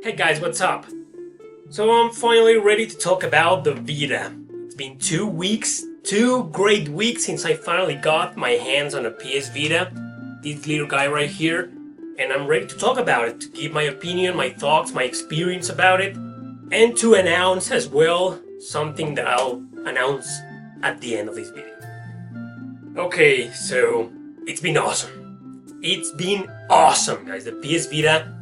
Hey guys, what's up? So I'm finally ready to talk about the Vita. It's been 2 weeks, 2 great weeks since I finally got my hands on a PS Vita, this little guy right here, and I'm ready to talk about it, to give my opinion, my thoughts, my experience about it, and to announce as well something that I'll announce at the end of this video. Okay, so it's been awesome. It's been awesome, guys. The PS Vita,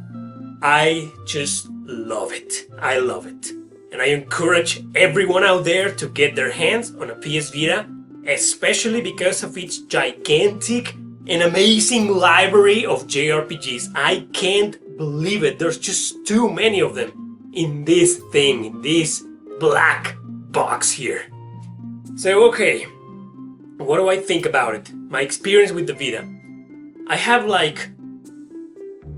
I just love it. I love it. And I encourage everyone out there to get their hands on a PS Vita, especially because of its gigantic and amazing library of JRPGs. I can't believe it. There's just too many of them in this thing, in this black box here. So, okay, what do I think about it? My experience with the Vita. I have like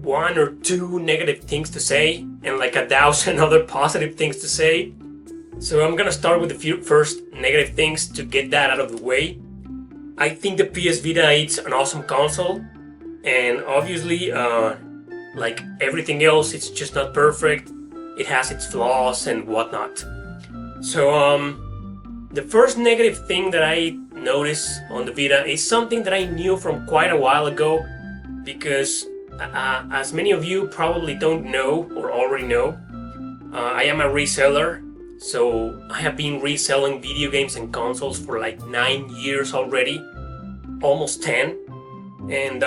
1 or 2 negative things to say and like 1,000 other positive things to say. So I'm gonna start with the first negative things to get that out of the way. I think the PS Vita is an awesome console, and obviously like everything else, it's just not perfect. It has its flaws and whatnot. So the first negative thing that I noticed on the Vita is something that I knew from quite a while ago, because as many of you probably don't know or already know, I am a reseller. So I have been reselling video games and consoles for like 9 years already, almost 10. And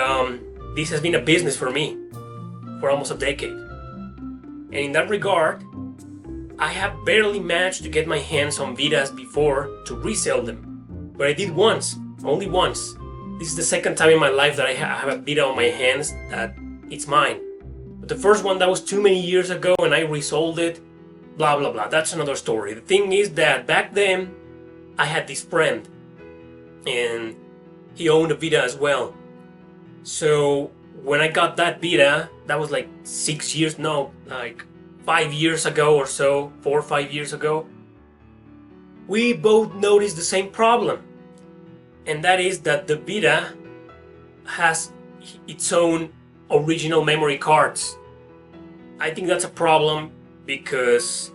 this has been a business for me for almost a decade. And in that regard, I have barely managed to get my hands on Vitas before to resell them. But I did once, only once. This is the second time in my life that I have a Vita on my hands that it's mine. But the first one, that was too many years ago and I resold it, blah blah blah. That's another story. The thing is that back then I had this friend and he owned a Vita as well. So when I got that Vita, that was like 6 years, no, like 5 years ago or so, 4 or 5 years ago, we both noticed the same problem. And that is that the Vita has its own original memory cards. I think that's a problem because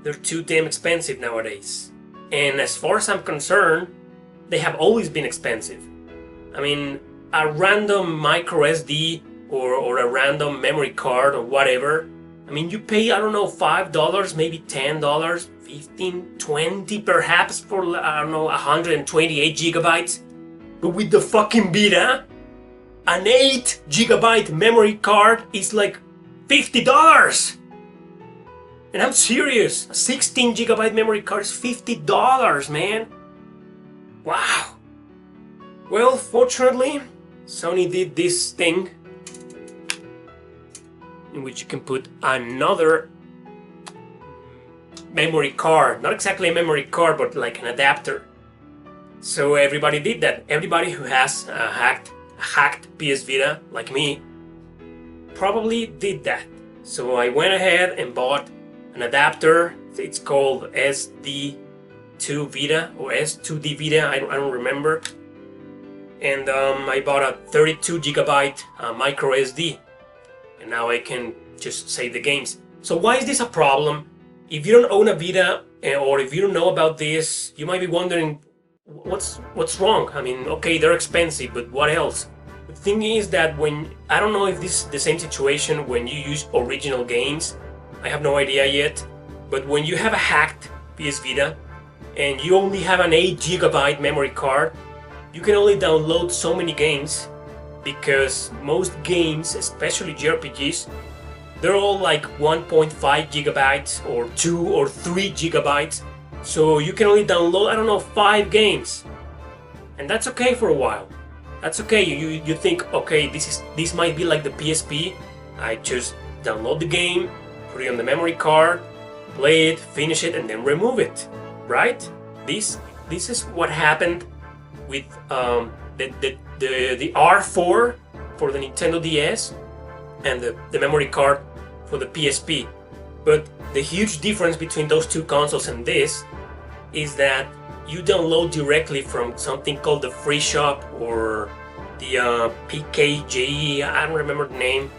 they're too damn expensive nowadays. And as far as I'm concerned, they have always been expensive. I mean, a random micro SD or a random memory card or whatever, I mean, you pay, I don't know, $5, maybe $10, 15, 20 perhaps for, I don't know, 128 gigabytes. But with the fucking Vita, an 8 gigabyte memory card is like $50. And I'm serious, a 16 gigabyte memory card is $50, man. Wow. Well, fortunately, Sony did this thing in which you can put another memory card. Not exactly a memory card, but like an adapter. So everybody did that. Everybody who has a hacked PS Vita, like me, probably did that. So I went ahead and bought an adapter. It's called SD2 Vita or S2D Vita, I don't remember. And I bought a 32 gigabyte micro SD. And now I can just save the games. So why is this a problem? If you don't own a Vita, or if you don't know about this, you might be wondering, what's wrong? I mean, okay, they're expensive, but what else? The thing is that I don't know if this is the same situation when you use original games. I have no idea yet. But when you have a hacked PS Vita, and you only have an 8 gigabyte memory card, you can only download so many games, because most games, especially JRPGs, they're all like 1.5 gigabytes or 2 or 3 gigabytes. So you can only download, I don't know, 5 games. And that's okay for a while. That's okay. You think, okay, this might be like the PSP. I just download the game, put it on the memory card, play it, finish it, and then remove it, right? This is what happened with the R4 for the Nintendo DS and the memory card for the PSP. But the huge difference between those two consoles and this is that you download directly from something called the Free Shop or the PKJE, I don't remember the name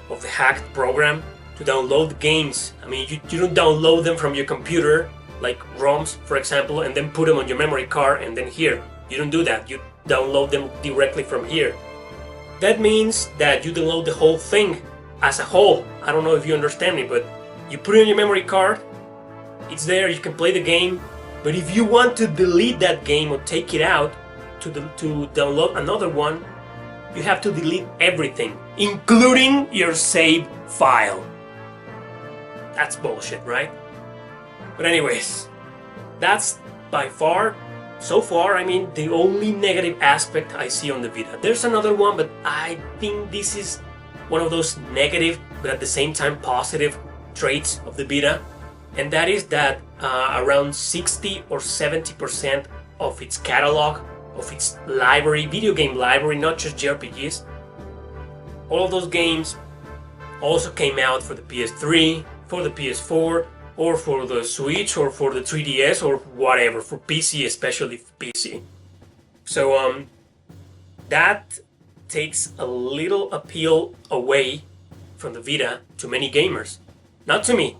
of the hacked program. to download games. I mean, you don't download them from your computer, like ROMs, for example, and then put them on your memory card and then here. You don't do that. You download them directly from here. That means that you download the whole thing as a whole. I don't know if you understand me, but you put it on your memory card, it's there, you can play the game, but if you want to delete that game or take it out to download another one, you have to delete everything, including your save file. That's bullshit, right? But anyways, that's by far, so far, I mean, the only negative aspect I see on the Vita. There's another one, but I think this is one of those negative, but at the same time positive traits of the Vita. And that is that around 60 or 70% of its catalog, of its library, video game library, not just JRPGs, all of those games also came out for the PS3, for the PS4, or for the Switch, or for the 3DS, or whatever, for PC, especially for PC. So that takes a little appeal away from the Vita to many gamers. Not to me.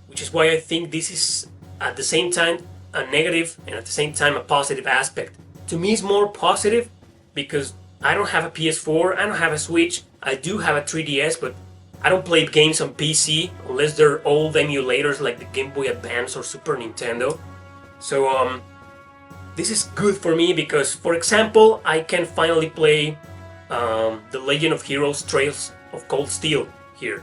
Which is why I think this is at the same time a negative and at the same time a positive aspect. To me it's more positive because I don't have a PS4, I don't have a Switch, I do have a 3DS, but I don't play games on PC unless they're old emulators like the Game Boy Advance or Super Nintendo. So this is good for me because, for example, I can finally play The Legend of Heroes Trails of Cold Steel here.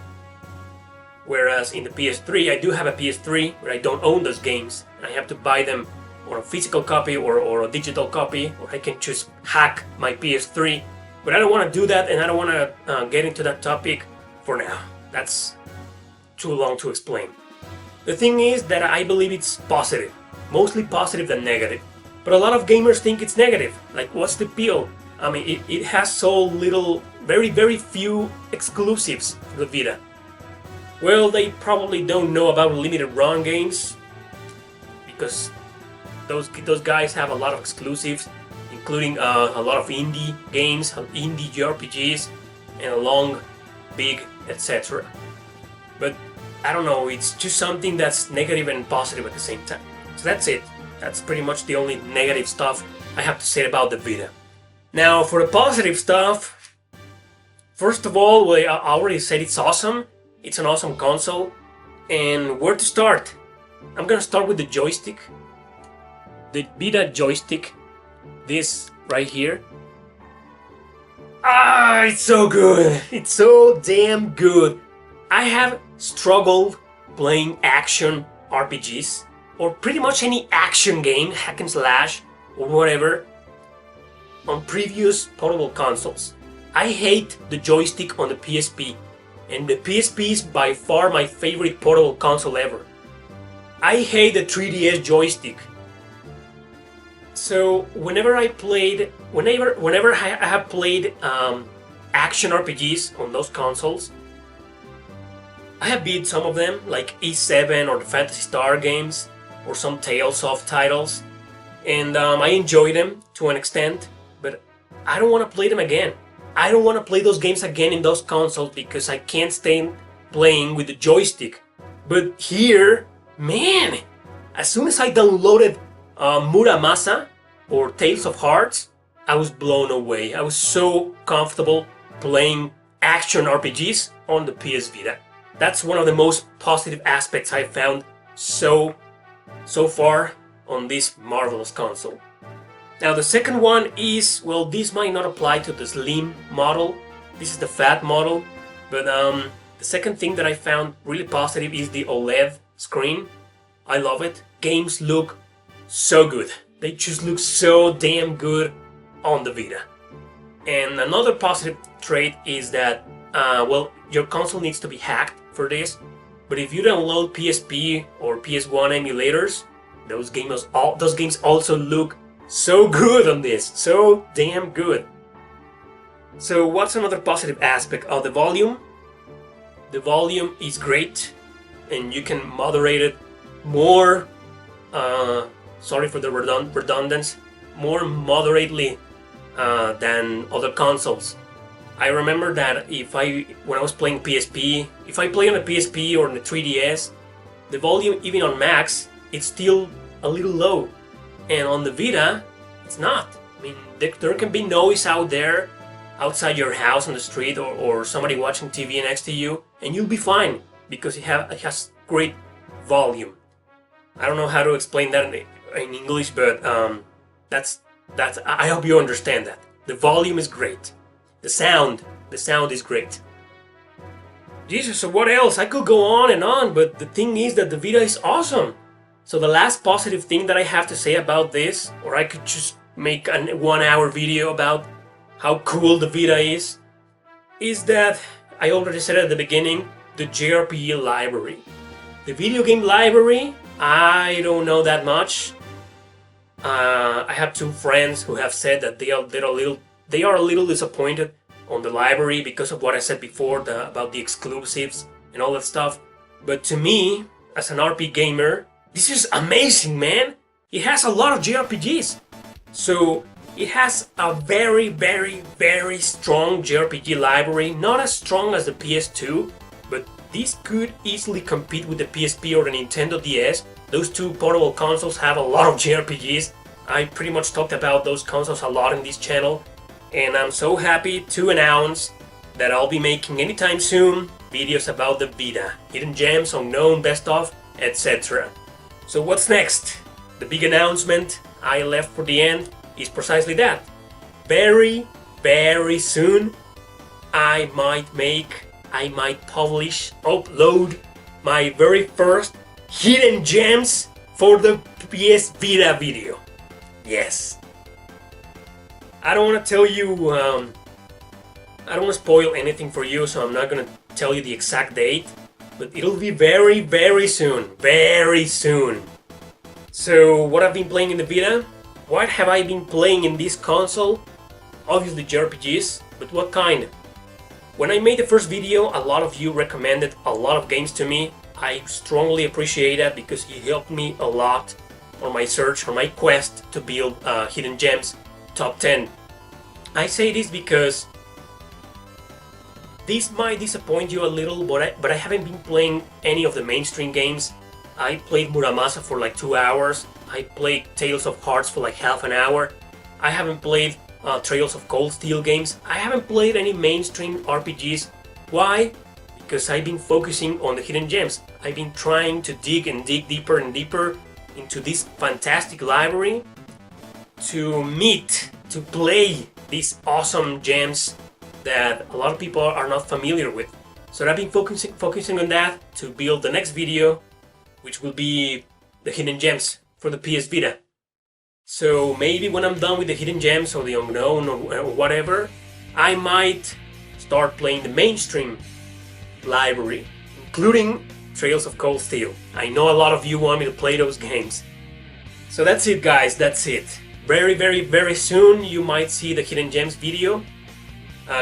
Whereas in the PS3, I do have a PS3, but I don't own those games. I have to buy them on a physical copy or a digital copy, or I can just hack my PS3. But I don't want to do that, and I don't want to get into that topic for now. That's too long to explain. The thing is that I believe it's positive, mostly positive than negative. But a lot of gamers think it's negative. Like, what's the appeal? I mean, it has so little, very few exclusives to the Vita. Well, they probably don't know about limited run games because those guys have a lot of exclusives, including a lot of indie games, indie JRPGs, and a long, big, etc. But I don't know, it's just something that's negative and positive at the same time. So that's it. That's pretty much the only negative stuff I have to say about the Vita. Now, for the positive stuff, first of all, well, I already said it's awesome. It's an awesome console. And where to start? I'm gonna start with the joystick. The Vita joystick. This right here. Ah, it's so good. It's so damn good. I have struggled playing action RPGs, or pretty much any action game, hack and slash, or whatever, on previous portable consoles. I hate the joystick on the PSP. And the PSP is by far my favorite portable console ever. I hate the 3DS joystick. So whenever I have played action RPGs on those consoles, I have beat some of them, like E7 or the Phantasy Star games, or some Tales of titles, and I enjoy them to an extent, but I don't want to play them again. I don't want to play those games again in those consoles because I can't stand playing with the joystick. But here, man, as soon as I downloaded Muramasa or Tales of Hearts, I was blown away. I was so comfortable playing action RPGs on the PS Vita. That's one of the most positive aspects I found so far on this marvelous console. Now the second one is, well, this might not apply to the slim model. This is the fat model. But the second thing that I found really positive is the OLED screen. I love it. Games look so good. They just look so damn good on the Vita. And another positive trait is that, well, your console needs to be hacked for this. But if you download PSP or PS1 emulators, those games also look so good on this, so damn good. So what's another positive aspect of the volume? The volume is great, and you can moderate it more, sorry for the redundance, more moderately than other consoles. I remember that when I was playing PSP, if I play on a PSP or on the 3DS, the volume even on max, it's still a little low. And on the Vita, it's not. I mean, there can be noise out there, outside your house on the street, or somebody watching TV next to you, and you'll be fine because it has great volume. I don't know how to explain that in English, but that's I hope you understand that. The volume is great. The sound is great. Jesus, so what else? I could go on and on, but the thing is that the Vita is awesome. So the last positive thing that I have to say about this, or I could just make a 1-hour video about how cool the Vita is that I already said at the beginning, the JRPG library. The video game library, I don't know that much. I have 2 friends who have said that they are a little disappointed on the library because of what I said before about the exclusives and all that stuff. But to me, as an RP gamer, this is amazing, man! It has a lot of JRPGs. So it has a very, very, very strong JRPG library. Not as strong as the PS2, but this could easily compete with the PSP or the Nintendo DS. Those 2 portable consoles have a lot of JRPGs. I pretty much talked about those consoles a lot in this channel. And I'm so happy to announce that I'll be making anytime soon videos about the Vita. Hidden gems, unknown, best of, etc. So what's next? The big announcement I left for the end is precisely that. Very, very soon I might publish, upload my very first hidden gems for the PS Vita video. Yes. I don't want to tell you, I don't want to spoil anything for you, so I'm not going to tell you the exact date, but it'll be very, very soon. Very soon. So, what I've been playing in the Vita? What have I been playing in this console? Obviously JRPGs, but what kind? When I made the first video, a lot of you recommended a lot of games to me. I strongly appreciate that because it helped me a lot on my search, on my quest to build Hidden Gems Top 10. I say this because this might disappoint you a little, but I haven't been playing any of the mainstream games. I played Muramasa for like 2 hours. I played Tales of Hearts for like half an hour. I haven't played Trails of Cold Steel games. I haven't played any mainstream RPGs. Why? Because I've been focusing on the hidden gems. I've been trying to dig deeper and deeper into this fantastic library to play these awesome gems that a lot of people are not familiar with. So I've been focusing on that to build the next video, which will be the hidden gems for the PS Vita. So maybe when I'm done with the hidden gems or the unknown or whatever, I might start playing the mainstream library, including Trails of Cold Steel. I know a lot of you want me to play those games. So that's it, guys, that's it. Very, very, very soon you might see the hidden gems video.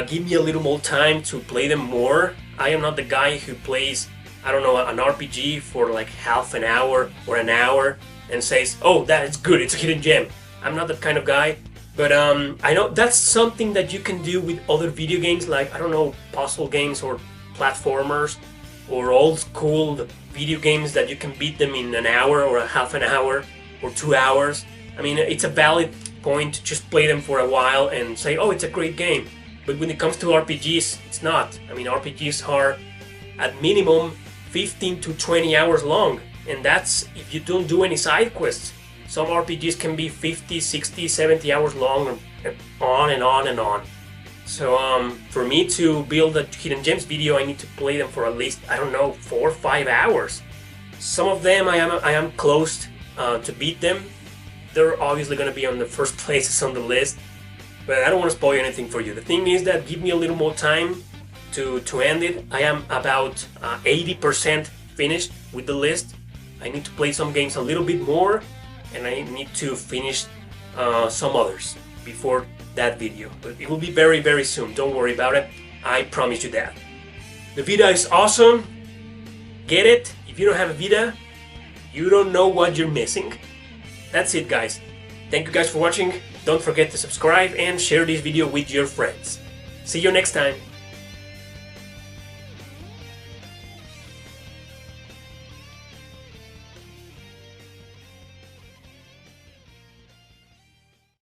Give me a little more time to play them more. I am not the guy who plays, I don't know, an RPG for like half an hour or an hour and says, oh, that is good, it's a hidden gem. I'm not that kind of guy. But I know that's something that you can do with other video games, like, I don't know, puzzle games or platformers or old school video games that you can beat them in an hour or a half an hour or 2 hours. I mean, it's a valid point to just play them for a while and say, oh, it's a great game. But when it comes to RPGs, it's not. I mean, RPGs are at minimum 15 to 20 hours long. And that's if you don't do any side quests. Some RPGs can be 50, 60, 70 hours long, and on and on and on. So for me to build a hidden gems video, I need to play them for at least, I don't know, 4 or 5 hours. Some of them I am close to beat them. They're obviously going to be on the first places on the list, but I don't want to spoil anything for you. The thing is that give me a little more time to end it. I am about 80% finished with the list. I need to play some games a little bit more, and I need to finish some others before that video. But it will be very, very soon. Don't worry about it. I promise you that. The Vita is awesome. Get it? If you don't have a Vita, you don't know what you're missing. That's it, guys. Thank you guys for watching. Don't forget to subscribe and share this video with your friends. See you next time.